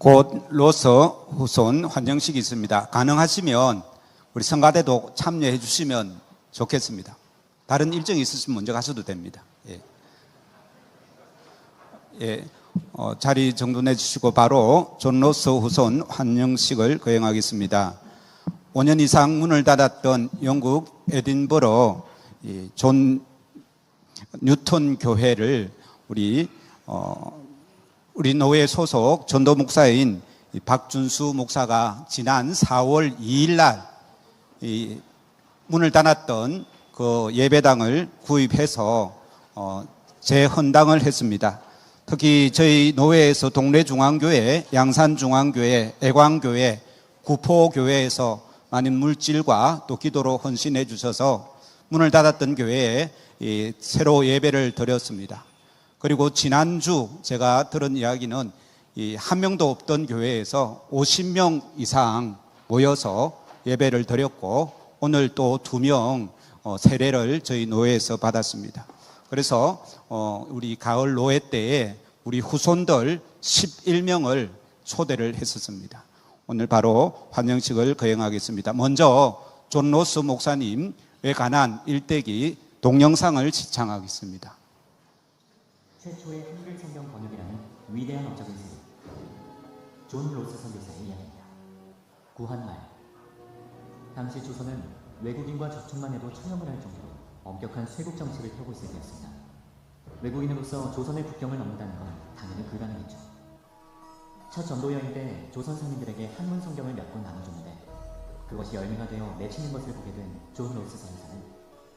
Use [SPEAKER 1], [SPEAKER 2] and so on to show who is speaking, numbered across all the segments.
[SPEAKER 1] 곧 로서 후손 환영식이 있습니다. 가능하시면 우리 성가대도 참여해 주시면 좋겠습니다. 다른 일정이 있으시면 먼저 가셔도 됩니다. 자리 정돈해 주시고 바로 존 로서 후손 환영식을 거행하겠습니다. 5년 이상 문을 닫았던 영국 에딘버러 존 뉴턴 교회를 우리 노회 소속 전도 목사인 박준수 목사가 지난 4월 2일 날 문을 닫았던 그 예배당을 구입해서 재헌당을 했습니다. 특히 저희 노회에서 동래중앙교회, 양산중앙교회, 애광교회, 구포교회에서 많은 물질과 또 기도로 헌신해 주셔서 문을 닫았던 교회에 새로 예배를 드렸습니다. 그리고 지난주 제가 들은 이야기는 한 명도 없던 교회에서 50명 이상 모여서 예배를 드렸고 오늘 또 2명 세례를 저희 노회에서 받았습니다. 그래서 우리 가을 노회 때에 우리 후손들 11명을 초대를 했었습니다. 오늘 바로 환영식을 거행하겠습니다. 먼저 존 로스 목사님에 관한 일대기 동영상을 시청하겠습니다.
[SPEAKER 2] 최초의 한글 성경 번역이라는 위대한 업적을 세운 존 로스 선교사의 이야기입니다. 구한말. 당시 조선은 외국인과 접촉만 해도 처형을 할 정도로 엄격한 쇄국 정책을 펴고 있을 때였습니다. 외국인으로서 조선의 국경을 넘는다는 건 당연히 불가능했죠. 첫 전도 여행 때 조선 상인들에게 한문 성경을 몇 권 나눠줬는데 그것이 열매가 되어 맺히는 것을 보게 된 존 로스 선교사는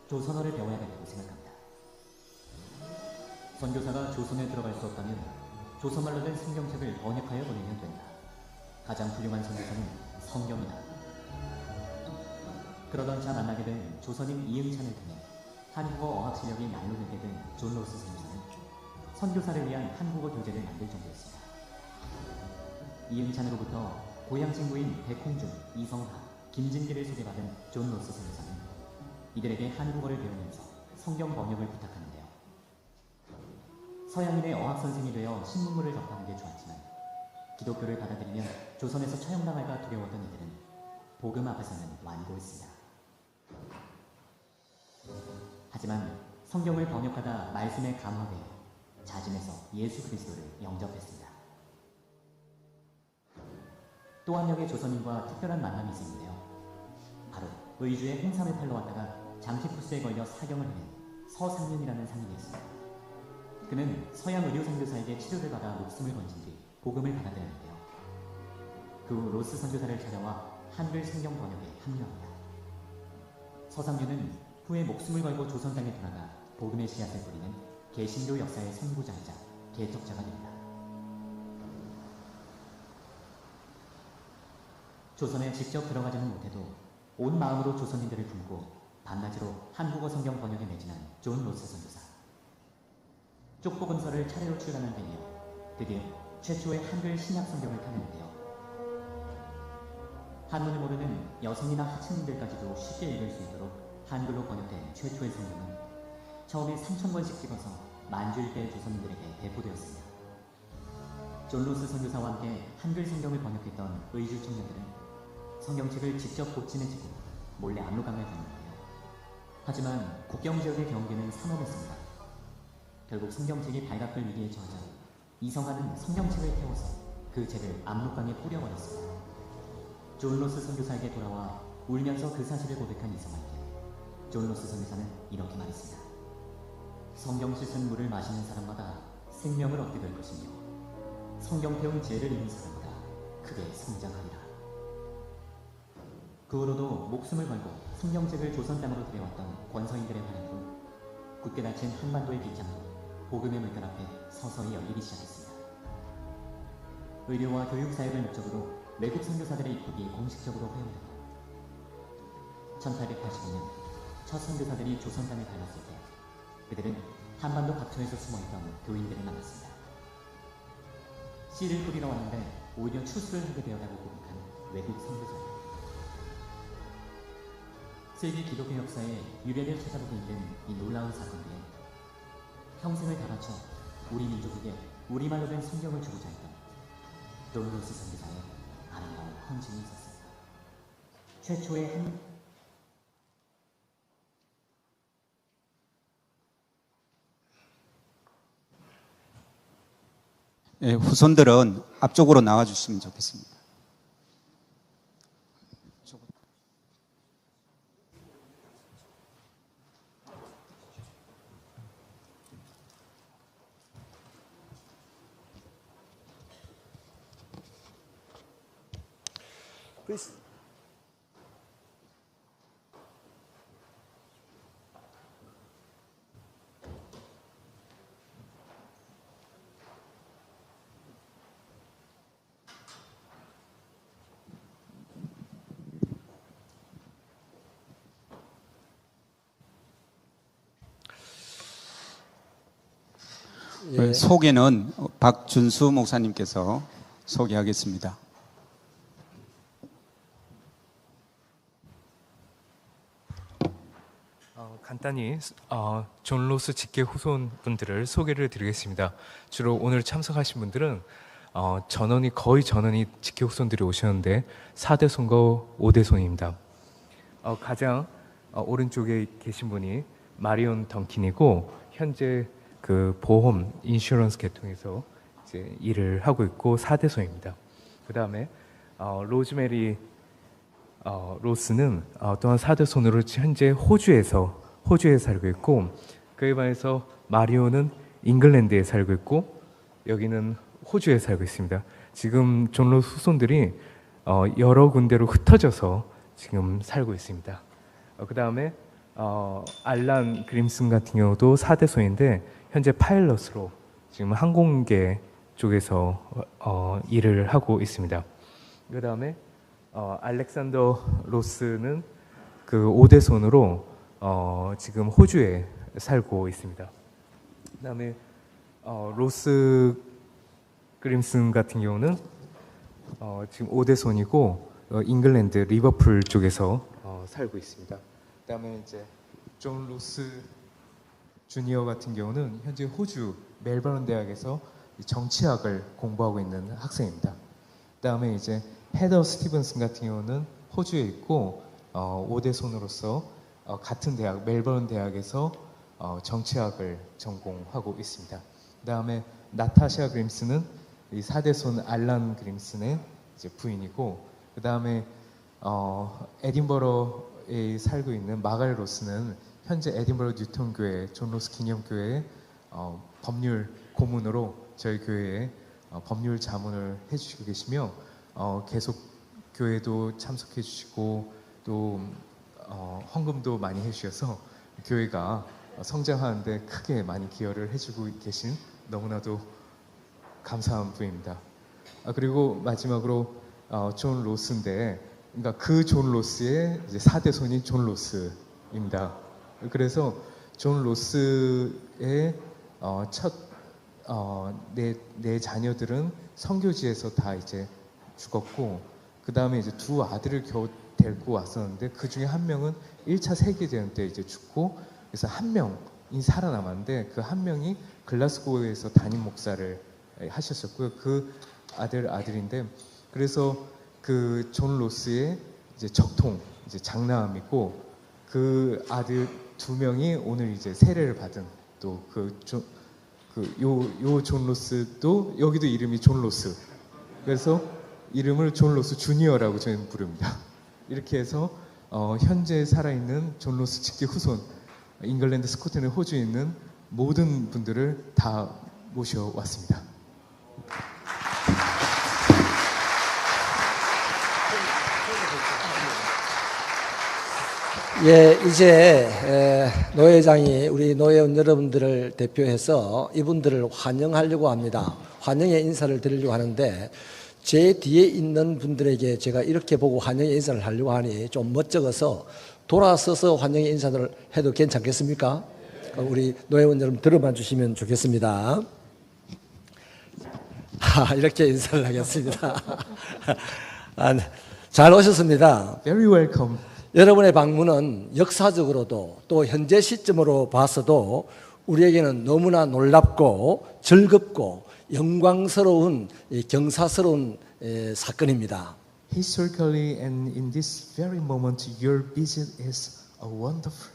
[SPEAKER 2] 조선어를 배워야겠다고 생각합니다. 선교사가 조선에 들어갈 수 없다면 조선말로 된 성경책을 번역하여 보내면 된다. 가장 훌륭한 선교사는 성경이다. 그러던 차 만나게 된 조선인 이응찬을 통해 한국어 어학 실력이 날로 늘게 된 존 로스 선교사는 선교사를 위한 한국어 교재를 만들 정도였습니다. 이응찬으로부터 고향 친구인 백홍준, 이성하, 김진기를 소개받은 존 로스 선교사는 이들에게 한국어를 배우면서 성경 번역을 부탁합니다. 서양인의 어학선생이 되어 신문물을 접하는 게 좋았지만 기독교를 받아들이면 조선에서 처형당할까 두려웠던 이들은 복음 앞에서는 완고했습니다. 하지만 성경을 번역하다 말씀에 감화되어 자진해서 예수 그리스도를 영접했습니다. 또 한 명의 조선인과 특별한 만남이 있었는데요. 바로 의주의 홍삼을 팔러 왔다가 장티푸스에 걸려 사경을 해낸 서상윤이라는 상인이었습니다. 그는 서양 의료 선교사에게 치료를 받아 목숨을 건진 뒤 복음을 받아들였는데요. 그 후 로스 선교사를 찾아와 한글 성경 번역에 합류합니다. 서상윤은 후에 목숨을 걸고 조선 땅에 돌아가 복음의 씨앗을 뿌리는 개신교 역사의 선구자이자 개척자가 됩니다. 조선에 직접 들어가지는 못해도 온 마음으로 조선인들을 품고 밤낮으로 한국어 성경 번역에 매진한 존 로스 선교사. 쪽복음서를 차례로 출간한 뒤에 드디어 최초의 한글 신약 성경을 펴내는데요. 한문을 모르는 여성이나 하층민들까지도 쉽게 읽을 수 있도록 한글로 번역된 최초의 성경은 처음에 3,000권씩 찍어서 만주일대 조선인들에게 배포되었습니다. 존 로스 선교사와 함께 한글 성경을 번역했던 의주 청년들은 성경책을 직접 복진해 찍고 몰래 압록강을 건넜는데요. 하지만 국경지역의 경계는 삼엄했습니다. 결국 성경책이 발각될 위기에 처하자 이성하는 성경책을 태워서 그 책을 압록강에 뿌려버렸습니다. 존 로스 선교사에게 돌아와 울면서 그 사실을 고백한 이성한테 존 로스 선교사는 이렇게 말했습니다. 성경 씻은 물을 마시는 사람마다 생명을 얻게 될 것이며 성경 태운 지혜를 입은 사람마다 크게 성장하리라. 그 후로도 목숨을 걸고 성경책을 조선 땅으로 들여왔던 권서인들의 환영 후 굳게 닫힌 한반도의 빗장도 복음의 물결 앞에 서서히 열리기 시작했습니다. 의료와 교육 사역을 목적으로 외국 선교사들의 입국이 공식적으로 허용되고 1885년 첫 선교사들이 조선 땅에 밟았을 때 그들은 한반도 각처에서 숨어있던 교인들을 만났습니다. 씨를 뿌리러 왔는데 오히려 추수를 하게 되었다고 고백한 외국 선교사들. 세계 기독교 역사에 유례를 찾아보기 힘든 이 놀라운 사건 뒤에 평생을 다 바쳐 우리 민족에게 우리말로 된 성경을 주고자 했던 논로스 선교사의 아름다운 헌신이 있었습니다. 최초의 한
[SPEAKER 1] 예, 후손들은 앞쪽으로 나와주시면 좋겠습니다.
[SPEAKER 3] Please.
[SPEAKER 1] 소개는 박준수 목사님께서 소개하겠습니다.
[SPEAKER 4] 간단히 존 로스 직계 후손분들을 소개를 드리겠습니다. 주로 오늘 참석하신 분들은 거의 전원이 직계 후손들이 오셨는데 4대 손과 5대 손입니다. 가장 오른쪽에 계신 분이 마리온 던킨이고 현재 그 보험 인슈런스 계통에서 이제 일을 하고 있고 4대 손입니다. 그 다음에 로즈메리 로스는 또한 4대 손으로 현재 호주에 살고 있고, 그에 반해서 마리오는 잉글랜드에 살고 있고 여기는 호주에 살고 있습니다. 지금 존 로스 후손들이 여러 군데로 흩어져서 지금 살고 있습니다. 그 다음에 알란 그림슨 같은 경우도 4대 손인데 현재 파일럿으로 지금 항공계 쪽에서 일을 하고 있습니다. 그 다음에 알렉산더 로스는 그 5대 손으로 지금 호주에 살고 있습니다. 그 다음에 로스 그림슨 같은 경우는 지금 5대 손이고 잉글랜드 리버풀 쪽에서 살고 있습니다. 그 다음에 이제 존 로스 주니어 같은 경우는 현재 호주 멜버른 대학에서 정치학을 공부하고 있는 학생입니다. 그 다음에 이제 헤더 스티븐슨 같은 경우는 호주에 있고 5대 손으로서 같은 대학 멜버른 대학에서 정치학을 전공하고 있습니다. 그 다음에 나타샤 그림슨은 이 4대 손 알란 그림슨의 이제 부인이고, 그 다음에 에딘버러에 살고 있는 마가렛 로스는 현재 에딘버러 뉴턴 교회 존 로스 기념교회의 법률 고문으로 저희 교회에 법률 자문을 해주시고 계시며 계속 교회도 참석해 주시고 또 헌금도 많이 해주셔서 교회가 성장하는데 크게 많이 기여를 해주고 계신 너무나도 감사한 분입니다. 그리고 마지막으로 존 로스인데, 그러니까 그 존 로스의 이제 4대 손이 존 로스입니다. 그래서 존 로스의 네 자녀들은 선교지에서 다 이제 죽었고, 그 다음에 이제 두 아들을 겨우 데리고 왔었는데 그 중에 한 명은 1차 세계대전 때 이제 죽고, 그래서 한 명이 살아남았는데 그 한 명이 글라스고에서 담임 목사를 하셨었고요. 그 아들인데, 그래서 그 존 로스의 이제 적통 이제 장남이고, 그 아들 2명이 오늘 이제 세례를 받은 또 요 존 로스도 여기도 이름이 존 로스. 그래서 이름을 존 로스 주니어라고 저희는 부릅니다. 이렇게 해서 현재 살아있는 존 로스 직계 후손, 잉글랜드, 스코틀랜드, 호주에 있는 모든 분들을 다 모셔왔습니다.
[SPEAKER 3] 예, 이제 노회장이 우리 노회원 여러분들을 대표해서 이분들을 환영하려고 합니다. 환영의 인사를 드리려고 하는데, 제 뒤에 있는 분들에게 제가 이렇게 보고 환영의 인사를 하려고 하니 좀 멋쩍어서 돌아서서 환영의 인사를 해도 괜찮겠습니까? 우리 노회원 여러분 들어봐 주시면 좋겠습니다. 이렇게 인사를 하겠습니다. 잘 오셨습니다.
[SPEAKER 4] Very welcome.
[SPEAKER 3] 여러분의 방문은 역사적으로도 또 현재 시점으로 봐서도 우리에게는 너무나 놀랍고 즐겁고 영광스러운 경사스러운 사건입니다.
[SPEAKER 5] Historically and in this very moment, your visit is a wonderful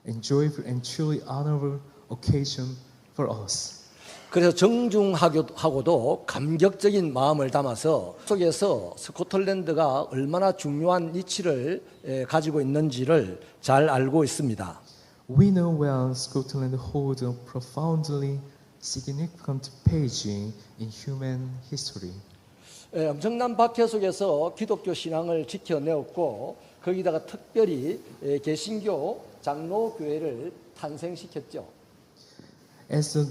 [SPEAKER 5] and joyful and truly honorable occasion for us.
[SPEAKER 3] 그래서 정중하고도 감격적인 마음을 담아서 속에서 스코틀랜드가 얼마나 중요한 위치를 가지고 있는지를 잘 알고 있습니다.
[SPEAKER 5] We know well Scotland holds a profoundly significant page in human history.
[SPEAKER 3] 엄청난 박해 속에서 기독교 신앙을 지켜내었고 거기다가 특별히 개신교 장로교회를 탄생시켰죠.
[SPEAKER 5] As the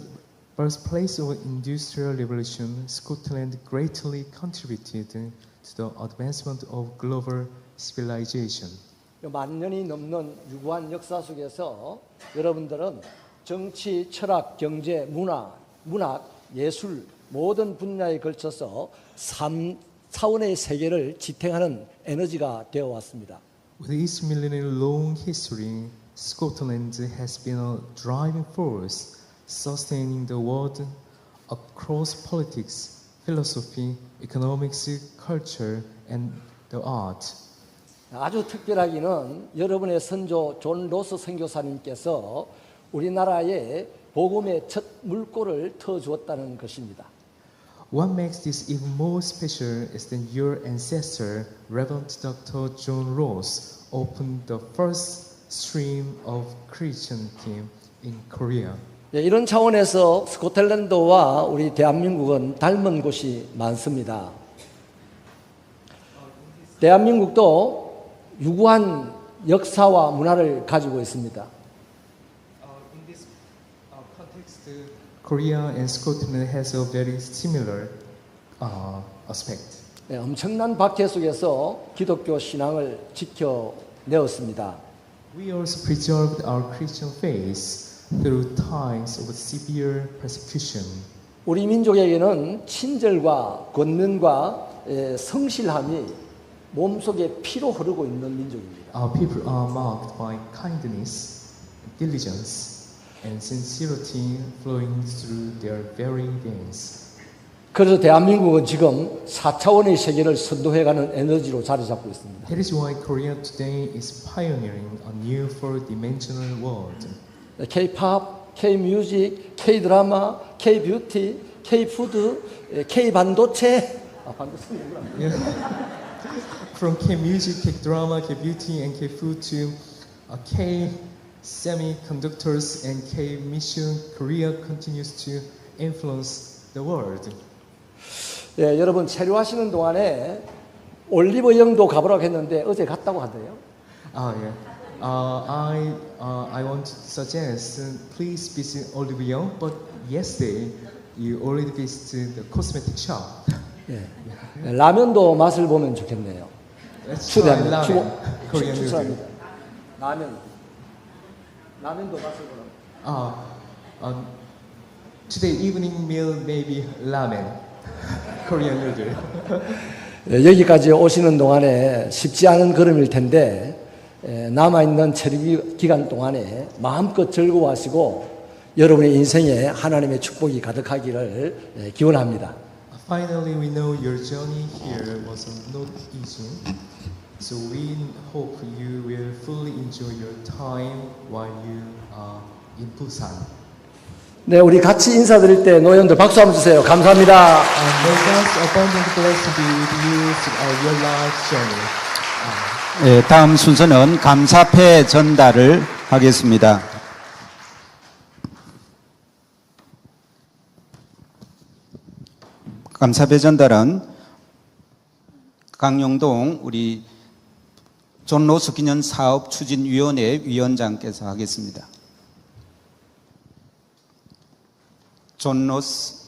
[SPEAKER 5] birthplace of industrial revolution, Scotland greatly contributed to the advancement of global civilization.
[SPEAKER 3] 만 년이 넘는 유구한 역사 속에서 여러분들은 정치, 철학, 경제, 문학, 예술 모든 분야에 걸쳐서 3차원의 세계를 지탱하는 에너지가 되어 왔습니다.
[SPEAKER 5] With its millennium-long history, Scotland has been a driving force, sustaining the world across politics, philosophy, economics, culture, and the art.
[SPEAKER 3] 아주 특별하기는 여러분의 선조 존 로스 선교사님께서 우리나라에 복음의 첫 물꼬를 터주었다는 것입니다.
[SPEAKER 5] What makes this even more special is that your ancestor, Reverend Dr. John Ross, opened the first stream of Christianity in Korea.
[SPEAKER 3] 이런 차원에서 스코틀랜드와 우리 대한민국은 닮은 곳이 많습니다. 대한민국도 유구한 역사와 문화를 가지고 있습니다.
[SPEAKER 5] In this context, Korea and Scotland has a very similar aspect.
[SPEAKER 3] 엄청난 박해 속에서 기독교 신앙을 지켜내었습니다.
[SPEAKER 5] We also preserved our Christian faith through times of severe persecution.
[SPEAKER 3] 우리 민족에게는 친절과 권면과 성실함이 몸속에 피로 흐르고 있는 민족입니다.
[SPEAKER 5] Our people are marked by kindness, diligence, and sincerity flowing through their very veins.
[SPEAKER 3] 그래서 대한민국은 지금 4차원의 세계를 선도해가는 에너지로 자리 잡고 있습니다.
[SPEAKER 5] That is why Korea today is pioneering a new four-dimensional world.
[SPEAKER 3] K-pop, K-뮤직, K-드라마, K-뷰티, K-푸드, K-반도체.
[SPEAKER 5] From K-music, K-drama, K-beauty, and K-food to K-semiconductors and K-mission, Korea continues to influence the world.
[SPEAKER 3] 여러분 체류하시는 동안에 올리브 영도 가보라고 했는데 어제 갔다고 하더래요.
[SPEAKER 5] Yeah. I want to suggest please visit Olive Young, but yesterday you already visited the cosmetic shop.
[SPEAKER 3] 라면도 맛을 보면 좋겠네요.
[SPEAKER 5] Let's try
[SPEAKER 3] 추천합니다.
[SPEAKER 5] ramen, Korean noodle.
[SPEAKER 3] 추천합니다. 라면도 맛을 보면.
[SPEAKER 5] Today evening meal maybe ramen, Korean noodle.
[SPEAKER 3] 여기까지 오시는 동안에 쉽지 않은 걸음일 텐데 남아있는 체류 기간 동안에 마음껏 즐거워하시고 여러분의 인생에 하나님의 축복이 가득하기를 기원합니다.
[SPEAKER 5] Finally, we know your journey here was not easy, so we hope you will fully enjoy your time while you are in Busan.
[SPEAKER 3] 네, 우리 같이 인사드릴 때 노회원들 박수 한번 주세요. 감사합니다.
[SPEAKER 5] May God's abundant blessing be with you throughout your life journey.
[SPEAKER 1] 다음 순서는 감사패 전달을 하겠습니다. 감사패 전달은 강용동 우리 존 로스 기념 사업 추진위원회 위원장께서 하겠습니다. 존 로스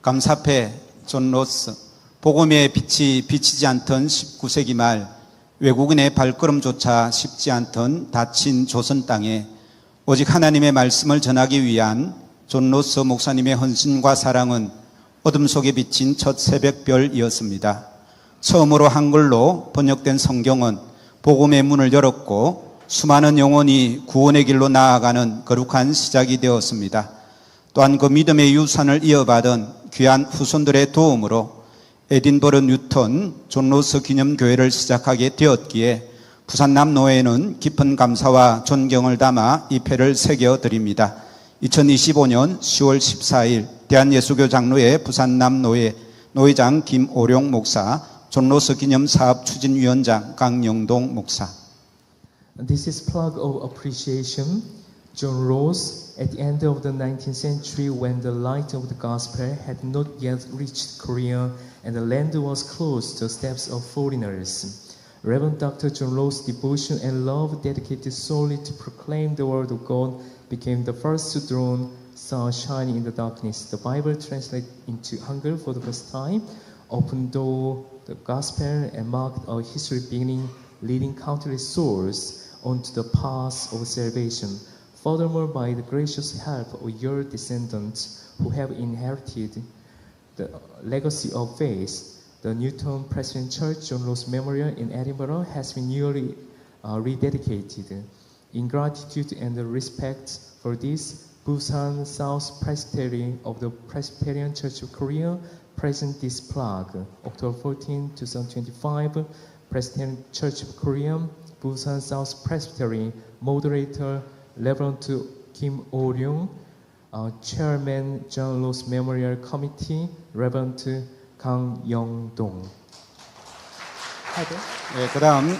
[SPEAKER 1] 감사패 존 로스 복음의 빛이 비치지 않던 19세기 말 외국인의 발걸음조차 쉽지 않던 닫힌 조선 땅에 오직 하나님의 말씀을 전하기 위한 존 로스 목사님의 헌신과 사랑은 어둠 속에 비친 첫 새벽별이었습니다. 처음으로 한글로 번역된 성경은 복음의 문을 열었고 수많은 영혼이 구원의 길로 나아가는 거룩한 시작이 되었습니다. 또한 그 믿음의 유산을 이어받은 귀한 후손들의 도움으로 에딘버러 뉴턴 존 로스 기념교회를 시작하게 되었기에 부산남노회는 깊은 감사와 존경을 담아 이 패를 새겨드립니다. 2025년 10월 14일 대한예수교 장로회 부산남노회 노회장 김오룡 목사, 존 로스 기념사업 추진위원장 강영동 목사.
[SPEAKER 5] This is plug of appreciation. John Ross, at the end of the 19th century, when the light of the gospel had not yet reached Korea and the land was closed to the steps of foreigners, Reverend Dr. John Ross' devotion and love dedicated solely to proclaim the word of God became the first dawn star shining in the darkness. The Bible translated into Hangul for the first time opened the gospel and marked a history beginning, leading countless souls onto the path of salvation. Furthermore, by the gracious help of your descendants who have inherited the legacy of faith, the Newton Presbyterian Church John Ross Memorial in Edinburgh has been newly rededicated. In gratitude and respect for this, Busan South Presbytery of the Presbyterian Church of Korea present this plaque. October 14, 2025, Presbyterian Church of Korea, Busan South Presbytery, Moderator Reverend Kim Oh-ryung, Chairman John Ross Memorial Committee, Reverend Kang Yong-dong.
[SPEAKER 1] 예, 그다음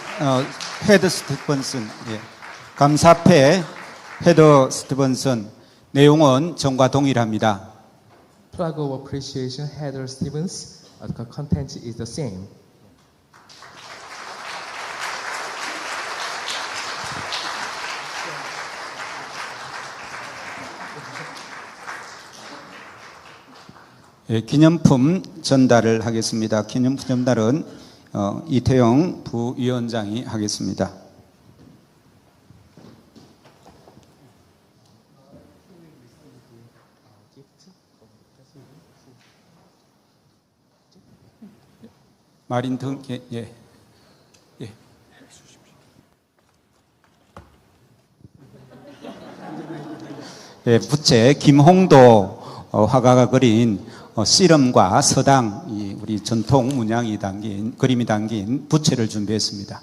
[SPEAKER 1] 헤드 스티븐슨, 예, 감사패 헤더 스티븐슨 내용은 전과 동일합니다.
[SPEAKER 5] Flag of appreciation, Heather Stevens. The content is the same.
[SPEAKER 1] 예, 기념품 전달을 하겠습니다. 기념품 전달은 이태영 부위원장이 하겠습니다. 마린 등, 예. 예, 부채 김홍도 화가가 그린 씨름과 서당, 우리 전통 문양이 담긴, 그림이 담긴 부채를 준비했습니다.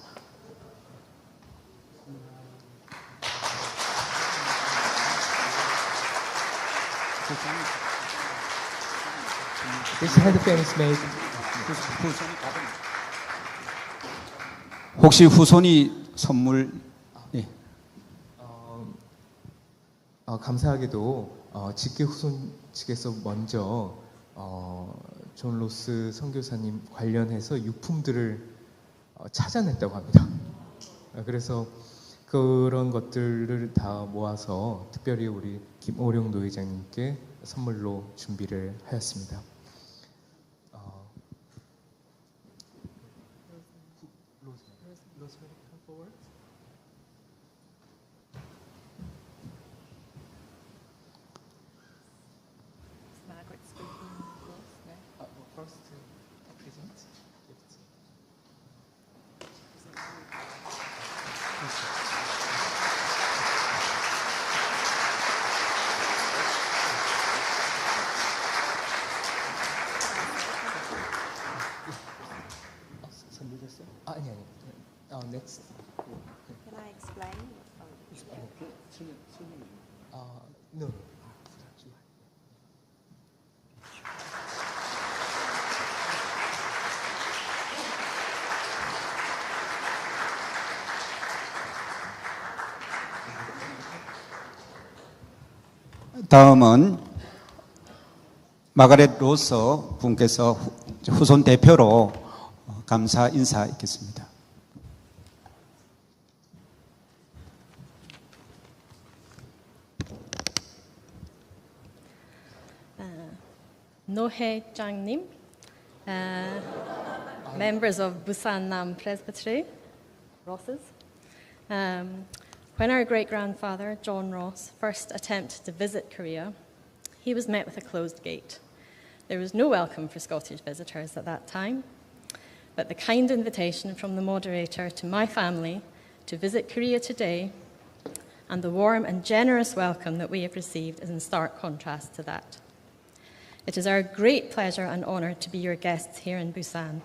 [SPEAKER 5] This headband is made.
[SPEAKER 1] 혹시 후손이 선물, 예.
[SPEAKER 5] 감사하게도 직계 후손 측에서 먼저 존 로스 선교사님 관련해서 유품들을 찾아냈다고 합니다. 그래서 그런 것들을 다 모아서 특별히 우리 김오룡 노회장님께 선물로 준비를 하였습니다. Next.
[SPEAKER 6] Can I explain?
[SPEAKER 5] No.
[SPEAKER 1] 다음은 마가렛 로서 분께서 후손 대표로 감사 인사 있겠습니다.
[SPEAKER 6] 노회장님, members of Busan Nam Presbytery, Rosses. When our great-grandfather, John Ross, first attempted to visit Korea, he was met with a closed gate. There was no welcome for Scottish visitors at that time. but the kind invitation from the moderator to my family to visit Korea today and the warm and generous welcome that we have received is in stark contrast to that. It is our great pleasure and honour to be your guests here in Busan.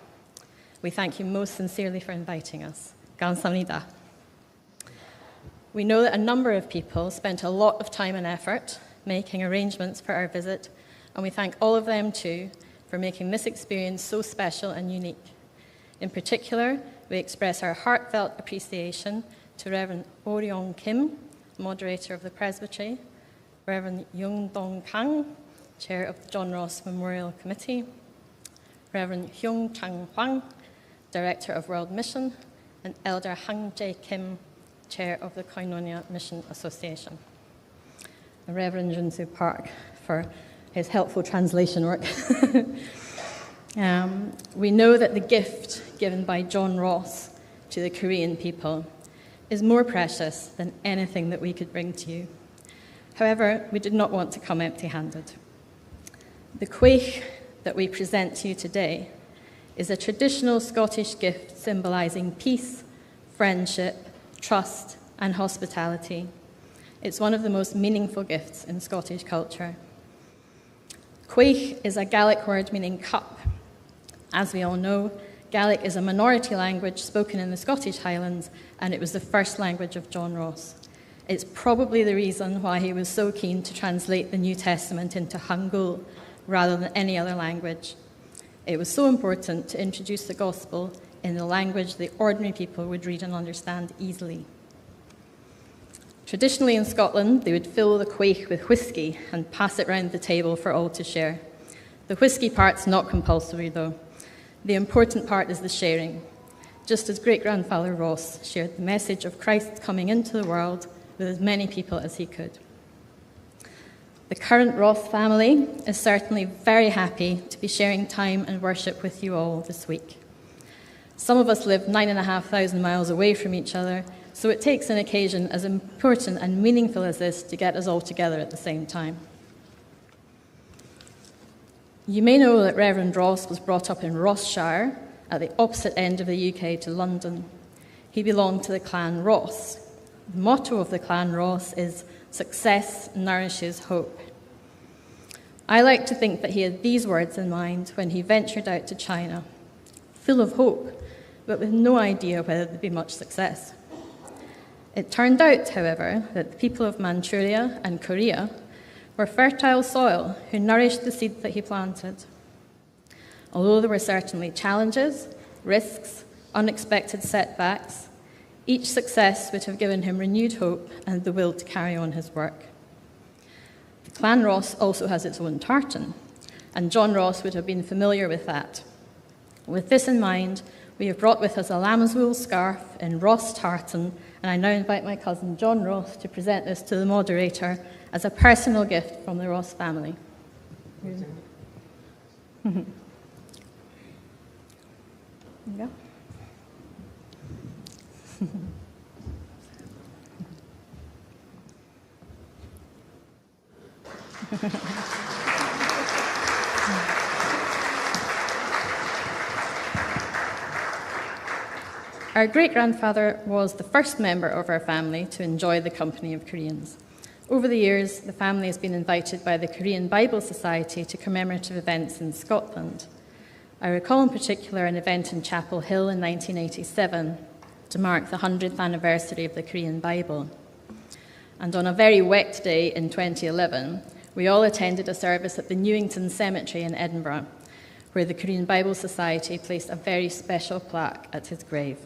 [SPEAKER 6] We thank you most sincerely for inviting us. 감사합니다. We know that a number of people spent a lot of time and effort making arrangements for our visit, and we thank all of them too for making this experience so special and unique. In particular, we express our heartfelt appreciation to Reverend Oh Ryong Kim, moderator of the Presbytery, Reverend Young Dong Kang, chair of the John Ross Memorial Committee, Reverend Hyung Chang Hwang, director of World Mission, and Elder Hang Jae Kim, chair of the Koinonia Mission Association. And Reverend Junsu Park for his helpful translation work. We know that the gift given by John Ross to the Korean people is more precious than anything that we could bring to you. However, we did not want to come empty-handed. The quaich that we present to you today is a traditional Scottish gift symbolising peace, friendship, trust, and hospitality. It's one of the most meaningful gifts in Scottish culture. Quaich is a Gaelic word meaning cup. As we all know, Gaelic is a minority language spoken in the Scottish Highlands, and it was the first language of John Ross. It's probably the reason why he was so keen to translate the New Testament into Hangul rather than any other language. It was so important to introduce the gospel in the language the ordinary people would read and understand easily. Traditionally in Scotland, they would fill the quaich with whiskey and pass it round the table for all to share. The whiskey part's not compulsory, though. The important part is the sharing, just as great-grandfather Ross shared the message of Christ coming into the world with as many people as he could. The current Ross family is certainly very happy to be sharing time and worship with you all this week. Some of us live 9,500 miles away from each other, so it takes an occasion as important and meaningful as this to get us all together at the same time. You may know that Reverend Ross was brought up in Rossshire, at the opposite end of the UK to London. He belonged to the Clan Ross. The motto of the Clan Ross is "Success nourishes hope." I like to think that he had these words in mind when he ventured out to China, full of hope, but with no idea whether there'd be much success. It turned out, however, that the people of Manchuria and Korea were fertile soil who nourished the seed that he planted. Although there were certainly challenges, risks, unexpected setbacks, each success would have given him renewed hope and the will to carry on his work. The Clan Ross also has its own tartan, and John Ross would have been familiar with that. With this in mind, we have brought with us a lamb's wool scarf in Ross tartan, and I now invite my cousin John Ross to present this to the moderator as a personal gift from the Ross family. There you go. Our great-grandfather was the first member of our family to enjoy the company of Koreans. Over the years, the family has been invited by the Korean Bible Society to commemorative events in Scotland. I recall in particular an event in Chapel Hill in 1987 to mark the 100th anniversary of the Korean Bible. And on a very wet day in 2011, we all attended a service at the Newington Cemetery in Edinburgh, where the Korean Bible Society placed a very special plaque at his grave.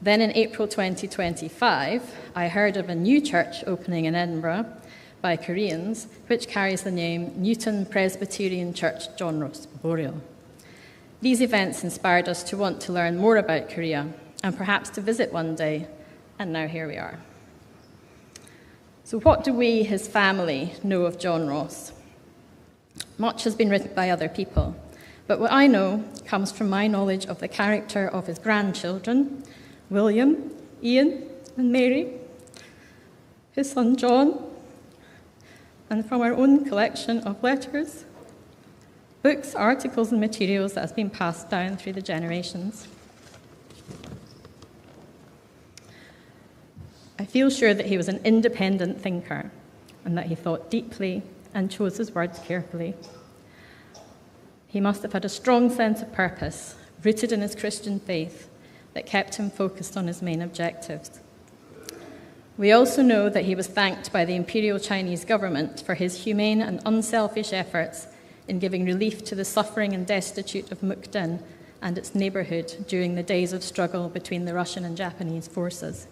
[SPEAKER 6] Then in April 2025, I heard of a new church opening in Edinburgh by Koreans, which carries the name Newton Presbyterian Church John Ross Memorial. These events inspired us to want to learn more about Korea and perhaps to visit one day, and now here we are. So what do we, his family, know of John Ross? Much has been written by other people, but what I know comes from my knowledge of the character of his grandchildren, William, Ian, and Mary, his son John, and from our own collection of letters, books, articles, and materials that has been passed down through the generations. I feel sure that he was an independent thinker and that he thought deeply and chose his words carefully. He must have had a strong sense of purpose, rooted in his Christian faith, that kept him focused on his main objectives. We also know that he was thanked by the Imperial Chinese government for his humane and unselfish efforts in giving relief to the suffering and destitute of Mukden and its neighbourhood during the days of struggle between the Russian and Japanese forces.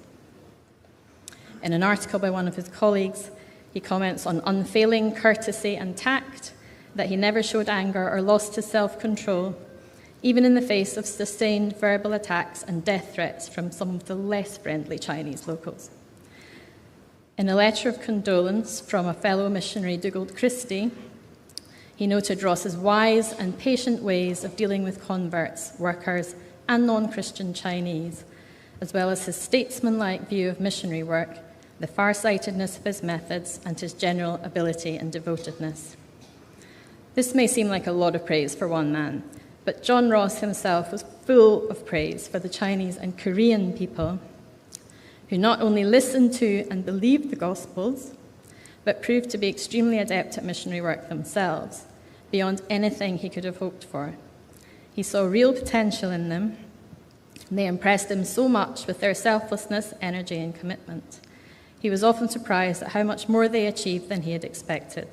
[SPEAKER 6] In an article by one of his colleagues, he comments on unfailing courtesy and tact, that he never showed anger or lost his self-control, even in the face of sustained verbal attacks and death threats from some of the less friendly Chinese locals. In a letter of condolence from a fellow missionary, Dugald Christie, he noted Ross's wise and patient ways of dealing with converts, workers, and non-Christian Chinese, as well as his statesman-like view of missionary work, the far-sightedness of his methods, and his general ability and devotedness. This may seem like a lot of praise for one man, but John Ross himself was full of praise for the Chinese and Korean people, who not only listened to and believed the Gospels, but proved to be extremely adept at missionary work themselves, beyond anything he could have hoped for. He saw real potential in them, and they impressed him so much with their selflessness, energy, and commitment. He was often surprised at how much more they achieved than he had expected.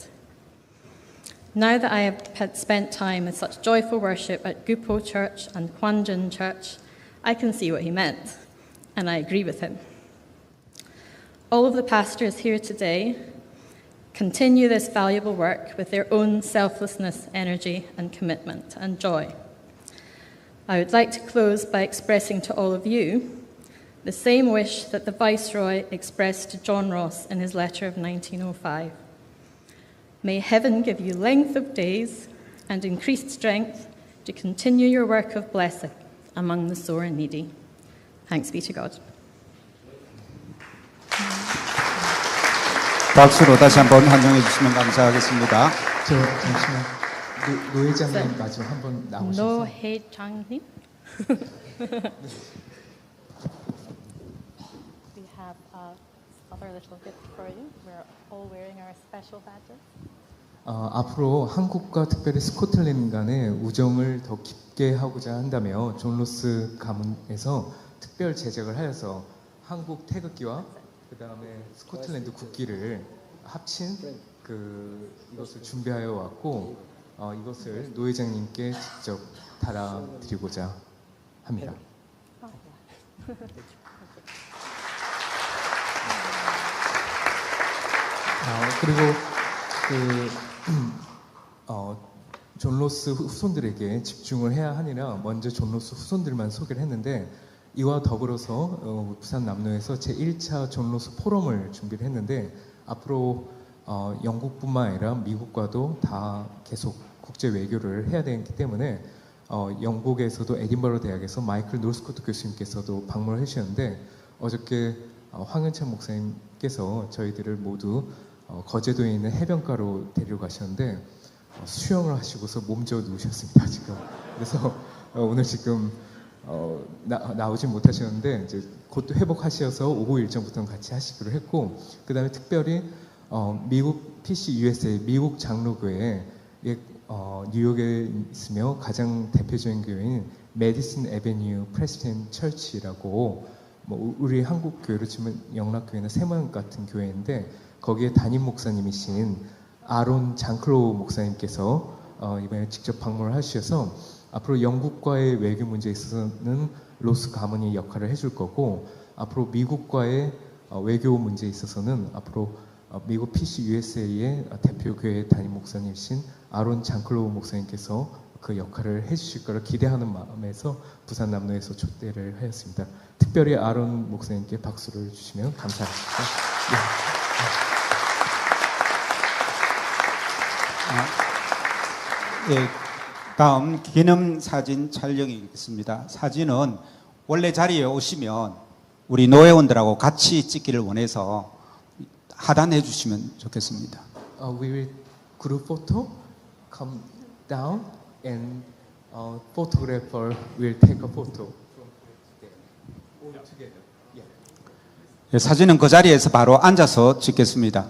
[SPEAKER 6] Now that I have had spent time with such joyful worship at Gupo Church and Kwanjin Church, I can see what he meant, and I agree with him. All of the pastors here today continue this valuable work with their own selflessness, energy, and commitment and joy. I would like to close by expressing to all of you the same wish that the Viceroy expressed to John Ross in his letter of 1905. May heaven give you length of days and increased strength to continue your work of blessing among the sore and needy. Thanks be to God.
[SPEAKER 1] 박수로 다시 한번 환영해 주시면 감사하겠습니다.
[SPEAKER 5] 저 잠시만 노 회장님 마지막 한번 나오셔서.
[SPEAKER 6] 노 회장님. We have another little gift for you. We're all wearing our special badges.
[SPEAKER 5] 앞으로 한국과 특별히 스코틀랜드 간의 우정을 더 깊게 하고자 한다며 존 로스 가문에서 특별 제작을 하여서 한국 태극기와 그 다음에 스코틀랜드 국기를 합친 이것을 준비하여 왔고 이것을 노 회장님께 직접 달아드리고자 합니다. 그리고 존 로스 후손들에게 집중을 해야 하니라 먼저 존 로스 후손들만 소개를 했는데 이와 더불어서 부산 남로에서 제1차 존 로스 포럼을 준비를 했는데 앞으로 영국뿐만 아니라 미국과도 다 계속 국제 외교를 해야 되기 때문에 영국에서도 에딘버러 대학에서 마이클 노스코트 교수님께서도 방문을 해주셨는데 어저께 황현찬 목사님께서 저희들을 모두 거제도에 있는 해변가로 데리러 가셨는데 수영을 하시고서 몸져 누우셨습니다 지금. 그래서 오늘 지금 나오진 못하셨는데 이제 곧 회복하셔서 오후 일정부터는 같이 하시기로 했고 그 다음에 특별히 미국 PC USA 미국 장로교회 뉴욕에 있으며 가장 대표적인 교회인 메디슨 에베뉴 프레스비테리안 처치라고 우리 한국 교회로 치면 영락교회나 세모양 같은 교회인데 거기에 담임 목사님이신 아론 장클로우 목사님께서 이번에 직접 방문을 하셔서 앞으로 영국과의 외교 문제에 있어서는 로스 가문이 역할을 해줄 거고 앞으로 미국과의 외교 문제에 있어서는 앞으로 미국 PC USA의 대표 교회 담임 목사님이신 아론 장클로우 목사님께서 그 역할을 해주실 거를 기대하는 마음에서 부산 남로에서 초대를 하였습니다. 특별히 아론 목사님께 박수를 주시면 감사하겠습니다.
[SPEAKER 1] 예, 다음 기념사진 촬영이겠습니다. 사진은 원래 자리에 오시면 우리 노회원들하고 같이 찍기를 원해서 하단해 주시면 좋겠습니다.
[SPEAKER 5] We will group photo. Come down, and photographer will take a photo. All together. Yeah.
[SPEAKER 1] 예, 사진은 그 자리에서 바로 앉아서 찍겠습니다.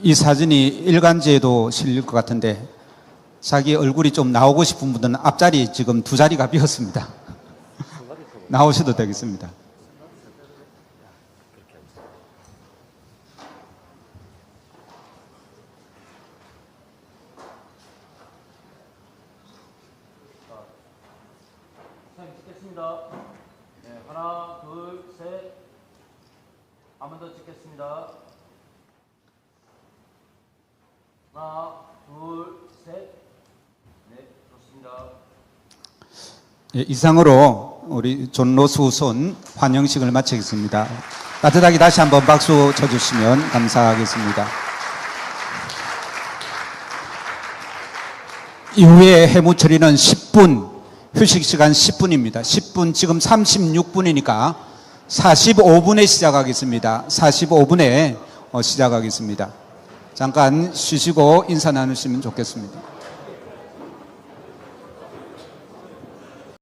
[SPEAKER 1] 이 사진이 일간지에도 실릴 것 같은데 자기 얼굴이 좀 나오고 싶은 분들은 앞자리 지금 두 자리가 비었습니다. 나오셔도 되겠습니다.
[SPEAKER 7] 사진 찍겠습니다. 네, 하나, 둘, 셋. 한 번 더 찍겠습니다. 하나, 둘, 셋. 네, 좋습니다.
[SPEAKER 1] 예, 이상으로 우리 존 로스 후손 환영식을 마치겠습니다. 따뜻하게 다시 한번 박수 쳐주시면 감사하겠습니다. 이후에 해무 처리는 10분, 휴식 시간 10분입니다. 10분, 지금 36분이니까 45분에 시작하겠습니다. 45분에 시작하겠습니다. 잠깐 쉬시고 인사 나누시면 좋겠습니다.